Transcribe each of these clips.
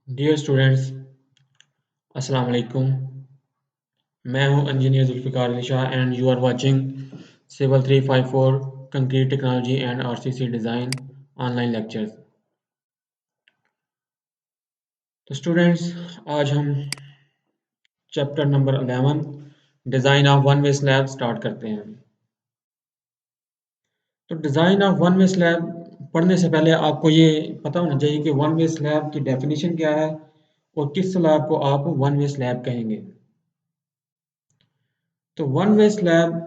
Dear students, अस्सलाम वालेकुम। मैं हूं engineer Zulfiqar Ali Shah and you are watching civil 354 concrete technology and RCC design online lectures. तो स्टूडेंट्स, आज हम chapter number 11 design of one way slab start करते हैं। तो design of one way slab पढ़ने से पहले आपको ये पता होना चाहिए कि वन वे स्लैब की डेफिनेशन क्या है और किस स्लैब को आप वन वे स्लैब कहेंगे। तो one way slab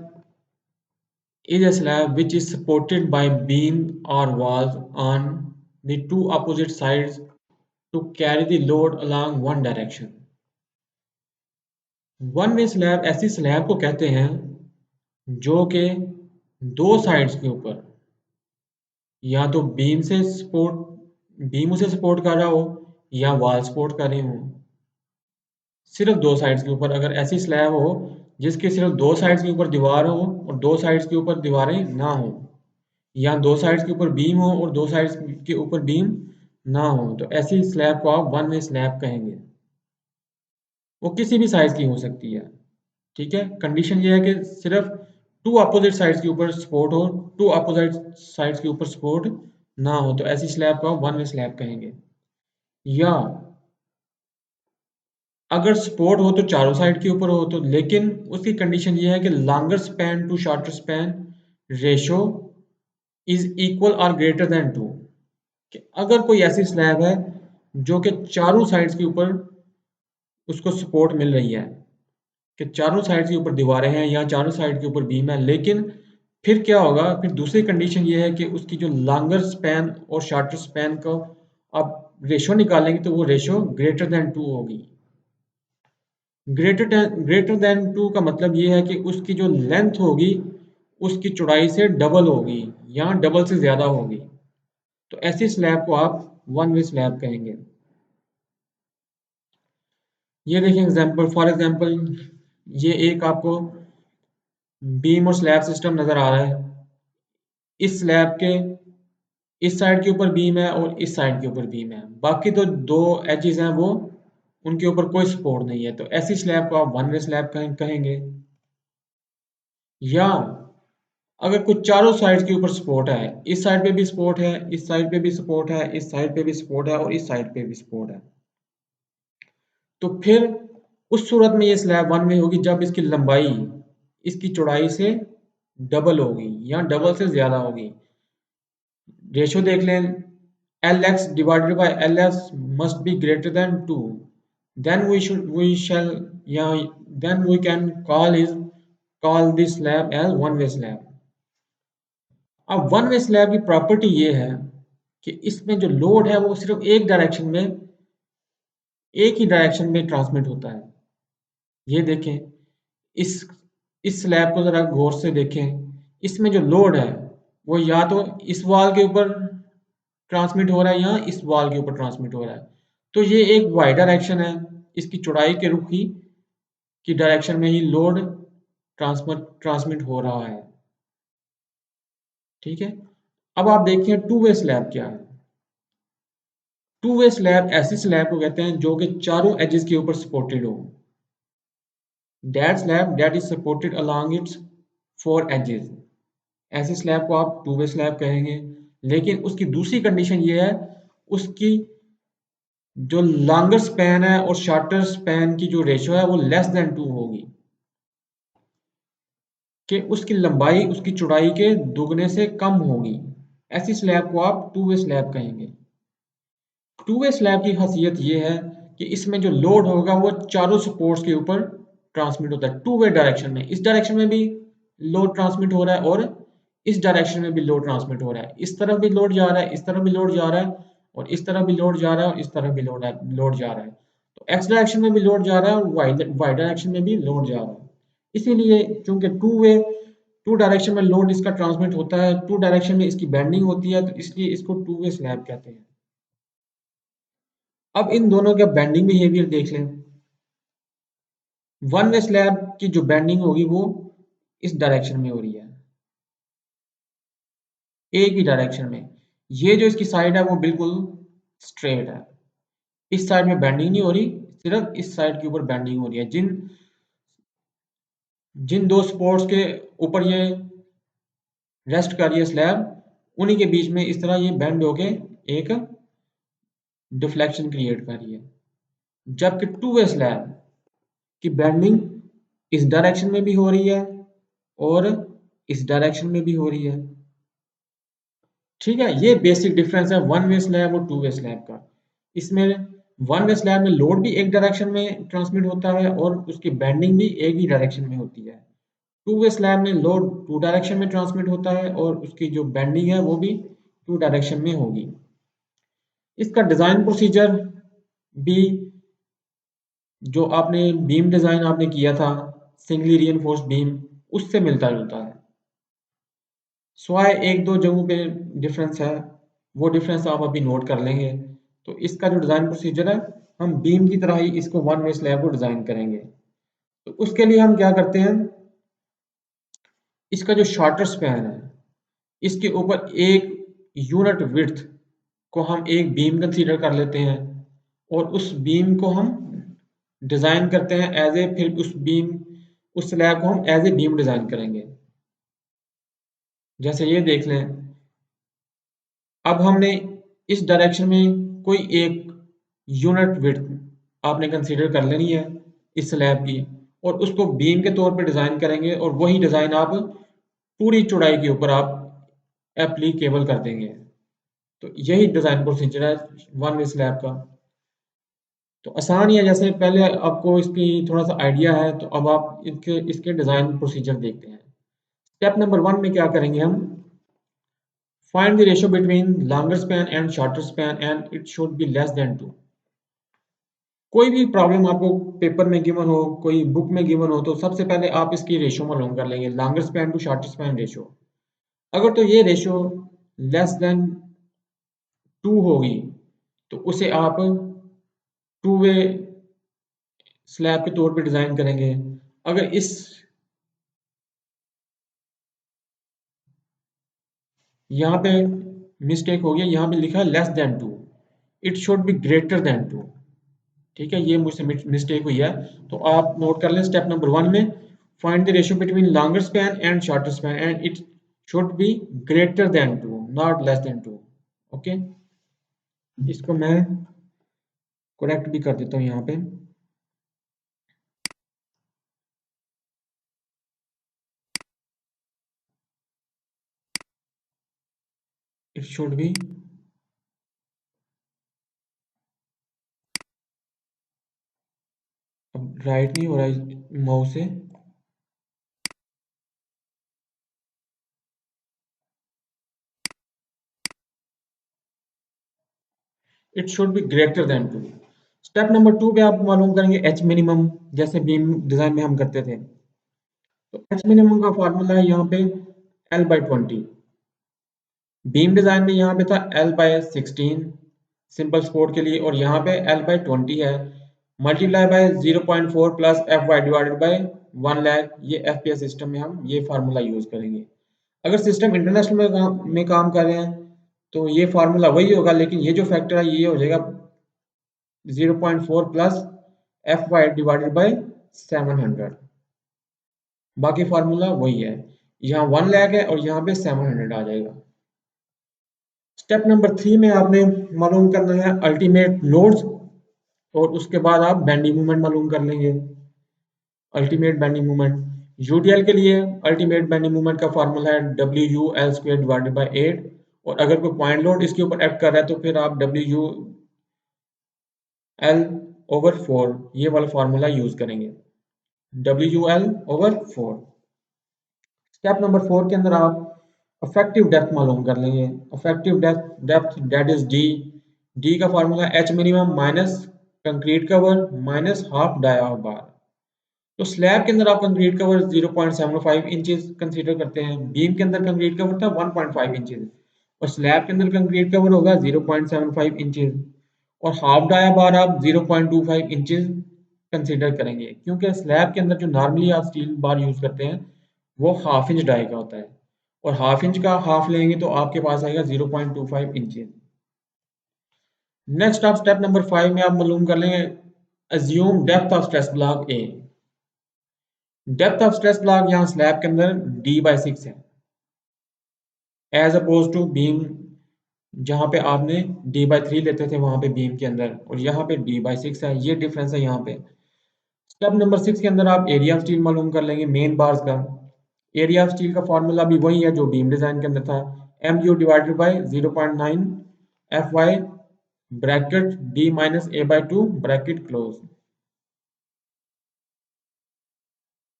is a slab which is supported by beam or walls on the two opposite sides to carry the load along one direction. One way slab ऐसी slab को कहते हैं जो कि दो sides के ऊपर या तो बीम उसे सपोर्ट कर रहा हो या वॉल सपोर्ट कर रही हो। सिर्फ दो साइड्स के ऊपर अगर ऐसी स्लैब हो जिसके सिर्फ दो साइड्स के ऊपर दीवार हो और दो साइड्स के ऊपर दीवारें ना हो, या दो साइड्स के ऊपर बीम हो और दो साइड्स के ऊपर बीम ना हो, तो ऐसी स्लैब को आप वन वे स्लैब कहेंगे। वो किसी भी साइज की हो सकती है। ठीक है, कंडीशन ये है कि सिर्फ टू अपोजिट साइड्स के ऊपर सपोर्ट हो, टू अपोजिट साइड्स के ऊपर सपोर्ट ना हो, तो ऐसी स्लैब को आप वन वे स्लैब कहेंगे। या अगर सपोर्ट हो तो चारों साइड के ऊपर हो, तो लेकिन उसकी कंडीशन ये है कि longer span to shorter span ratio is equal और ग्रेटर देन टू। कि अगर कोई ऐसी स्लैब है जो कि चारों साइड्स के ऊपर उसको सपोर्ट मिल रही है, कि चारों साइड्स के ऊपर दीवारें हैं या चारों साइड के ऊपर बीम है, लेकिन फिर क्या होगा, फिर दूसरी कंडीशन ये है कि उसकी जो लॉन्गर स्पैन और शॉर्टर स्पैन का आप रेशो निकालेंगे तो वो रेशो ग्रेटर देन टू होगी। ग्रेटर देन टू का मतलब ये है कि उसकी जो लेंथ होगी उसकी चौड़ाई से डबल होगी या डबल से ज़्यादा होगी, तो ऐसी स्लैब को आप वन वे स्लैब कहेंगे। ये देखिए एग्जांपल, फॉर एग्जांपल ये एक आपको बीम और स्लैब सिस्टम नज़र आ रहा है। इस स्लैब के इस साइड के ऊपर बीम है और इस साइड के ऊपर बीम है, बाकी तो दो एजेस हैं वो उनके ऊपर कोई सपोर्ट नहीं है, तो ऐसी स्लैब को आप वन वे स्लैब कहेंगे। या अगर कुछ चारों साइड्स के ऊपर सपोर्ट है, इस साइड पे भी सपोर्ट है, इस साइड पे भी सपोर्ट है, इस साइड पे भी सपोर्ट है और इस साइड पे भी सपोर्ट है, तो फिर उस सूरत में ये स्लैब वन वे होगी जब इसकी लंबाई इसकी चौड़ाई से डबल होगी या डबल से ज्यादा होगी। रेशो देख लें, L X divided by L S must be greater than two, then we shall या then we can call this slab as one way slab. अब वन वे स्लैब की प्रॉपर्टी ये है कि इसमें जो लोड है वो सिर्फ एक ही डायरेक्शन में ट्रांसमिट होता है। ये देखें, इस इस स्लैब को जरा गौर से देखें, इसमें जो लोड है वो या तो इस वॉल के ऊपर ट्रांसमिट हो रहा है या इस वॉल के ऊपर ट्रांसमिट हो रहा है, तो ये एक वाई डायरेक्शन है, इसकी चौड़ाई के रुख की डायरेक्शन में ही लोड ट्रांसमिट हो रहा है। ठीक है, अब आप देखिए टू वे स्लैब क्या है। टू वे स्लैब ऐसी स्लैब को कहते हैं जो कि चारों एजेस के ऊपर सपोर्टेड हो। That slab that is supported along its four edges, ऐसी स्लैब को आप टू वे स्लैब कहेंगे। लेकिन उसकी दूसरी कंडीशन ये है, उसकी जो लॉन्गर स्पैन है और शॉर्टर स्पैन की जो रेशो है वो लेस देन टू होगी, कि उसकी लंबाई उसकी चौड़ाई के दुगने से कम होगी। ऐसी स्लैब को आप टू वे स्लैब कहेंगे। टू वे स्लैब की खासियत ये है कि इसमें जो लोड होगा वो चारों सपोर्ट्स के ऊपर ट्रांसमिट होता है टू वे डायरेक्शन में। इस डायरेक्शन में भी लोड ट्रांसमिट हो रहा है और इस डायरेक्शन में भी लोड ट्रांसमिट हो रहा है। इस तरफ भी लोड जा रहा है, इस तरफ भी लोड जा रहा है और इस तरफ भी लोड जा रहा है और इस तरफ भी लोड जा रहा है। तो एक्स डायरेक्शन में भी लोड जा रहा है और वाई डायरेक्शन में भी लोड जा रहा है। इसीलिए चूंकि टू डायरेक्शन में लोड इसका ट्रांसमिट होता है, टू डायरेक्शन में इसकी बेंडिंग होती है, तो इसलिए इसको टू वे स्लैब कहते हैं। अब इन दोनों का बेंडिंग बिहेवियर देख लें। वन वे स्लैब की जो बेंडिंग होगी वो इस डायरेक्शन में हो रही है, एक ही डायरेक्शन में। ये जो इसकी साइड है वो बिल्कुल स्ट्रेट है, इस साइड में बेंडिंग नहीं हो रही, सिर्फ इस साइड के ऊपर बेंडिंग हो रही है। जिन जिन दो सपोर्ट्स के ऊपर ये रेस्ट कर रही है स्लैब, उन्हीं के बीच में इस तरह ये बेंड होके एक डिफ्लेक्शन क्रिएट कर रही है। जबकि टू वे स्लैब की बेंडिंग इस डायरेक्शन में भी हो रही है और इस डायरेक्शन में भी हो रही है। ठीक है, ये बेसिक डिफरेंस है वन वे स्लैब और टू वे स्लैब का। इसमें वन वे स्लैब में लोड भी एक डायरेक्शन में ट्रांसमिट होता है और उसकी बेंडिंग भी एक ही डायरेक्शन में होती है। टू वे स्लैब में लोड टू डायरेक्शन में ट्रांसमिट होता है और उसकी जो बेंडिंग है वो भी टू डायरेक्शन में होगी। इसका डिजाइन प्रोसीजर भी जो आपने बीम डिजाइन आपने किया था सिंगली रीइंफोर्स्ड बीम, उससे मिलता जुलता है। स्वाय एक दो जगहों पे डिफरेंस है, वो डिफरेंस आप अभी नोट कर लेंगे। तो इसका जो डिजाइन प्रोसीजर है, हम बीम की तरह ही इसको वन वे स्लैब को डिजाइन करेंगे। तो उसके लिए हम क्या करते हैं, इसका जो शॉर्टर स्पैन है, इसके ऊपर एक यूनिट विड्थ को हम एक बीम कंसीडर कर लेते हैं और उस बीम को हम डिजाइन करते हैं एज ए, फिर उस स्लैब को हम एज ए बीम डिजाइन करेंगे। जैसे ये देख लें, अब हमने इस डायरेक्शन में कोई एक यूनिट विड्थ आपने कंसीडर कर लेनी है इस स्लैब की, और उसको बीम के तौर पे डिजाइन करेंगे और वही डिजाइन आप पूरी चौड़ाई के ऊपर आप एप्लीकेबल कर देंगे। तो यही डिजाइन प्रोसीजर है वन वे स्लैब का। तो आसान ही है, जैसे पहले आपको इसकी थोड़ा सा आइडिया है, तो अब आप इसके इसके डिजाइन प्रोसीजर देखते हैं। स्टेप नंबर 1 में क्या करेंगे हम, find the ratio between longer span and shorter span and it should be less than 2। कोई भी प्रॉब्लम आपको पेपर में गिवन हो, कोई बुक में गिवन हो, तो सबसे पहले आप इसकी रेशियो मालूम कर लेंगे, longer span to shorter span ratio. अगर तो ये रेशियो लेस देन 2 होगी तो उसे आप टू वे स्लैब के तौर पे डिजाइन करेंगे। अगर इस यहाँ पे मिस्टेक हो गया, यहाँ पे लिखा है less than 2, it should be greater then 2। ठीक है, ये मुझसे मिस्टेक हुई है, तो आप नोट कर लें स्टेप नंबर 1 में, find the ratio between longer span and shorter span and it should be greater then 2 not less than 2। Okay, इसको मैं करेक्ट भी कर देता हूँ यहाँ पे। इट शुड बी, अब राइट नहीं हो रहा है माउस से, it should be greater then 2। Step number 2 पे आप मालूम करेंगे एच मिनिमम, जैसे बीम डिजाइन में हम करते थे। तो एच मिनिमम का फार्मूला है यहाँ पे L/20। बीम डिजाइन में यहाँ पे था L/16 सिंपल सपोर्ट के लिए, और यहाँ पे L/20 है, multiply by 0.4 plus Fy divided by 1 lakh. ये FPS सिस्टम में हम ये फार्मूला यूज करेंगे। अगर सिस्टम इंटरनेशनल में काम कर रहे हैं तो ये फार्मूला वही होगा, लेकिन ये जो फैक्टर है ये हो जाएगा 0.4 प्लस Fy डिवाइडेड बाय 700। बाकी फार्मूला वही है, यहाँ 1 लाख है और यहाँ पे 700 आ जाएगा। स्टेप नंबर 3 में आपने मालूम करना है अल्टीमेट लोड्स, और उसके बाद आप बेंडिंग मोमेंट मालूम कर लेंगे। अल्टीमेट बेंडिंग मोमेंट यूटीएल के लिए अल्टीमेट बेंडिंग मोमेंट का फार्मूला है WU_L² डिवाइडेड बाय 8, और अगर कोई पॉइंट लोड इसके ऊपर एक्ट कर रहा है तो फिर आप WU_L/4 ये वाला फार्मूला यूज करेंगे, WU_L/4। स्टेप नंबर 4 के अंदर आप इफेक्टिव डेप्थ मालूम कर लेंगे। Effective depth that is D. D का formula H minimum minus concrete cover minus half dia bar. तो स्लैब के अंदर आप कंक्रीट कवर 0.75 इंचेस कंसीडर करते हैं, बीम के अंदर कंक्रीट कवर था 1.5 इंचेस, और स्लैब के अंदर कंक्रीट कवर होगा 0.75 इंचेस, और हाफ डाया बार आप 0.25 इंचेस कंसीडर करेंगे, क्योंकि स्लैब के अंदर जो नॉर्मली आप स्टील बार यूज करते हैं वो हाफ इंच डाई का होता है, और हाफ इंच का हाफ लेंगे तो आपके पास आएगा 0.25 इंचेस। नेक्स्ट आप स्टेप नंबर 5 में आप मालूम कर लेंगे assume depth of stress block A. Depth of stress block यहाँ स्लैब के अंदर d/6 है, एज अपोज टू बीम जहाँ पे आपने d/3 लेते थे वहां पे बीम के अंदर, और यहाँ पे d/6 है। ये डिफरेंस है यहाँ पे। स्टेप नंबर 6 के अंदर आप एरिया ऑफ स्टील मालूम कर लेंगे मेन बार्स का। एरिया ऑफ स्टील का फॉर्मूला भी वही है जो बीम डिजाइन के अंदर था, mu divided by 0.9 fy bracket d minus a/2 bracket close.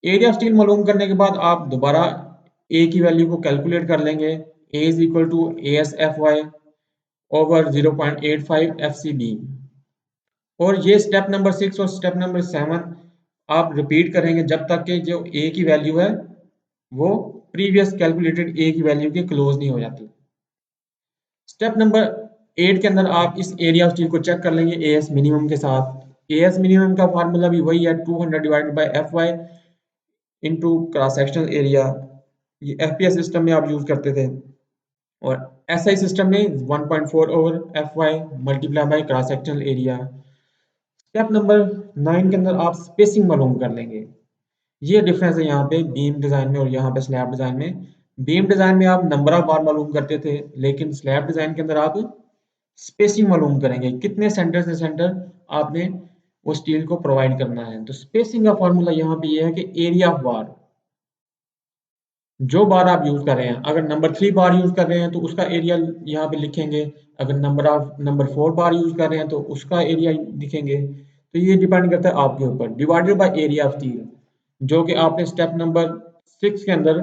Area of steel मालूम करने के बाद आप दोबारा ए की वैल्यू को कैलकुलेट कर लेंगे। A is equal to ASFY over 0.85 FCB। और ये स्टेप नंबर 6 और स्टेप नंबर 7 आप रिपीट करेंगे जब तक कि जो ए की वैल्यू है वो प्रीवियस कैलकुलेटेड ए की वैल्यू के क्लोज नहीं हो जाती। स्टेप नंबर 8 के अंदर आप इस एरिया ऑफ स्टील को चेक कर लेंगे एएस मिनिमम के साथ। एएस मिनिमम का फार्मूला भी वही है 200 divided by FY into cross sectional area. ये FPS सिस्टम में आप यूज करते थे, और SI सिस्टम में 1.4 over FY multiply by cross sectional area. Step number 9 के अंदर आप स्पेसिंग मालूम कर लेंगे। ये डिफरेंस है यहाँ पे बीम डिजाइन में और यहाँ पे स्लैब डिजाइन में। बीम डिजाइन में आप नंबर ऑफ बार मालूम करते थे, लेकिन स्लैब डिजाइन के अंदर आप स्पेसिंग मालूम करेंगे, कितने सेंटर से सेंटर आपने वो स्टील को प्रोवाइड करना है। तो स्पेसिंग का फॉर्मूला यहाँ पे ये है कि एरिया ऑफ बार, जो बार आप यूज कर रहे हैं, अगर नंबर 3 बार यूज कर रहे हैं तो उसका एरिया यहाँ पे लिखेंगे, अगर नंबर 4 बार यूज कर रहे हैं तो उसका एरिया लिखेंगे। तो ये डिपेंड करता है आपके ऊपर। Divided by area of steel, जो कि आपने स्टेप नंबर 6 के अंदर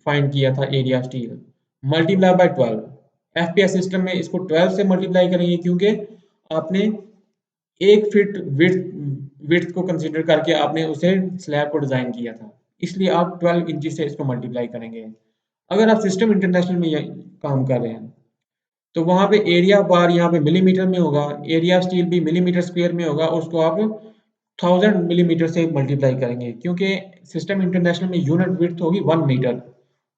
फाइंड किया था area of steel, multiply by 12। FPS system में इसको 12 से मल्टीप्लाई करेंगे क्योंकि आपने 1 फीट विड्थ को कंसीडर करके आपने उसे स्लैब को डिजाइन किया था, इसलिए आप 12 इंच से इसको मल्टीप्लाई करेंगे। अगर आप सिस्टम इंटरनेशनल में काम कर रहे हैं तो वहां पे एरिया बार यहाँ पे मिलीमीटर में होगा, एरिया स्टील भी मिलीमीटर स्क्वायर में होगा, उसको आप 1000 मिलीमीटर से मल्टीप्लाई करेंगे क्योंकि सिस्टम इंटरनेशनल में यूनिट विड्थ होगी 1 मीटर।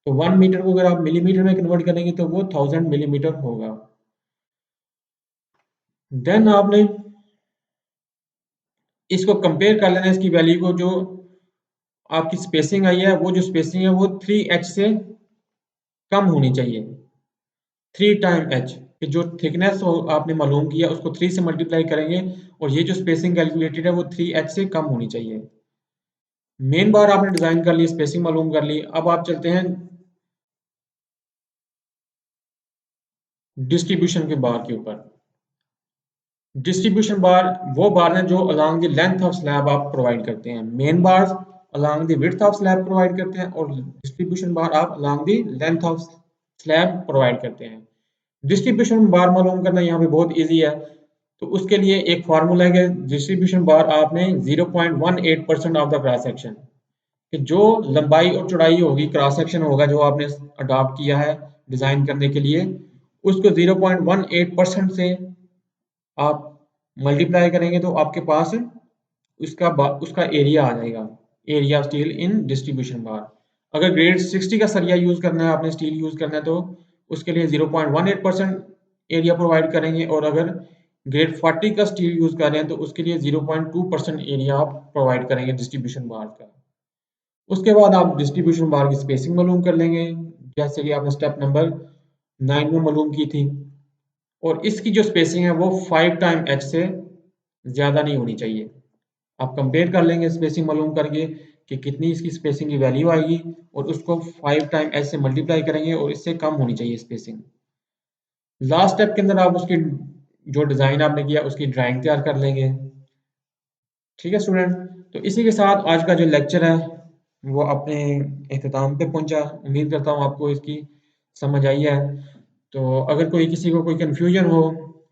तो 1 मीटर को अगर आप मिलीमीटर में कन्वर्ट करेंगे तो वो 1000 मिलीमीटर होगा। देन आपने इसको कंपेयर कर लेना, इसकी वैल्यू को, जो आपकी स्पेसिंग आई है वो जो स्पेसिंग है वो 3h से कम होनी चाहिए। 3 टाइम h कि जो थिकनेस हो आपने मालूम किया उसको 3 से मल्टीप्लाई करेंगे, और ये जो स्पेसिंग कैलकुलेटेड है वो 3h से कम होनी चाहिए। मेन बार आपने डिजाइन कर ली, स्पेसिंग मालूम कर ली। अब आप चलते हैं डिस्ट्रीब्यूशन के बार के ऊपर। डिस्ट्रीब्यूशन बार वो बार हैं जो along the length of slab आप प्रोवाइड करते हैं। Main bars along the width of slab provide करते हैं, और डिस्ट्रीब्यूशन बार आप along the length of slab provide करते हैं। डिस्ट्रीब्यूशन बार मालूम करना यहाँ पे बहुत इजी है। तो उसके लिए एक फार्मूला है कि डिस्ट्रीब्यूशन बार आपने 0.18% ऑफ द क्रॉस सेक्शन, कि जो लंबाई और चौड़ाई होगी, क्रॉस सेक्शन होगा जो आपने अडॉप्ट किया है डिजाइन करने के लिए, उसको 0.18% से आप मल्टीप्लाई करेंगे तो आपके पास उसका एरिया आ जाएगा, area of steel in distribution bar. अगर ग्रेड 60 का सरिया यूज करना है, आपने स्टील यूज करना है, तो उसके लिए 0.18% एरिया प्रोवाइड करेंगे, और अगर ग्रेड 40 का स्टील यूज कर रहे हैं तो उसके लिए 0.2% एरिया आप प्रोवाइड करेंगे डिस्ट्रीब्यूशन बार का। उसके बाद आप डिस्ट्रीब्यूशन बार की स्पेसिंग मालूम कर लेंगे, जैसे कि आपने स्टेप नंबर 9 में मालूम की थी। और इसकी जो स्पेसिंग है वो 5 टाइम h से ज़्यादा नहीं होनी चाहिए। आप कंपेयर कर लेंगे स्पेसिंग मालूम करके कि कितनी इसकी स्पेसिंग की वैल्यू आएगी, और उसको 5 टाइम h से मल्टीप्लाई करेंगे, और इससे कम होनी चाहिए स्पेसिंग। लास्ट स्टेप के अंदर आप उसकी जो डिज़ाइन आपने किया उसकी ड्राइंग तैयार कर लेंगे। ठीक है स्टूडेंट, तो इसी के साथ आज का जो लेक्चर है वो अपने इख्तिताम पे पहुंचा। उम्मीद करता हूँ आपको इसकी समझ आई है। तो अगर कोई किसी को कोई कन्फ्यूजन हो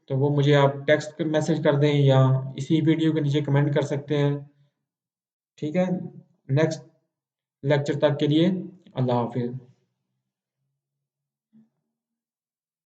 तो वो मुझे आप टेक्स्ट मैसेज कर दें या इसी वीडियो के नीचे कमेंट कर सकते हैं। ठीक है, नेक्स्ट लेक्चर तक के लिए अल्लाह हाफिज़।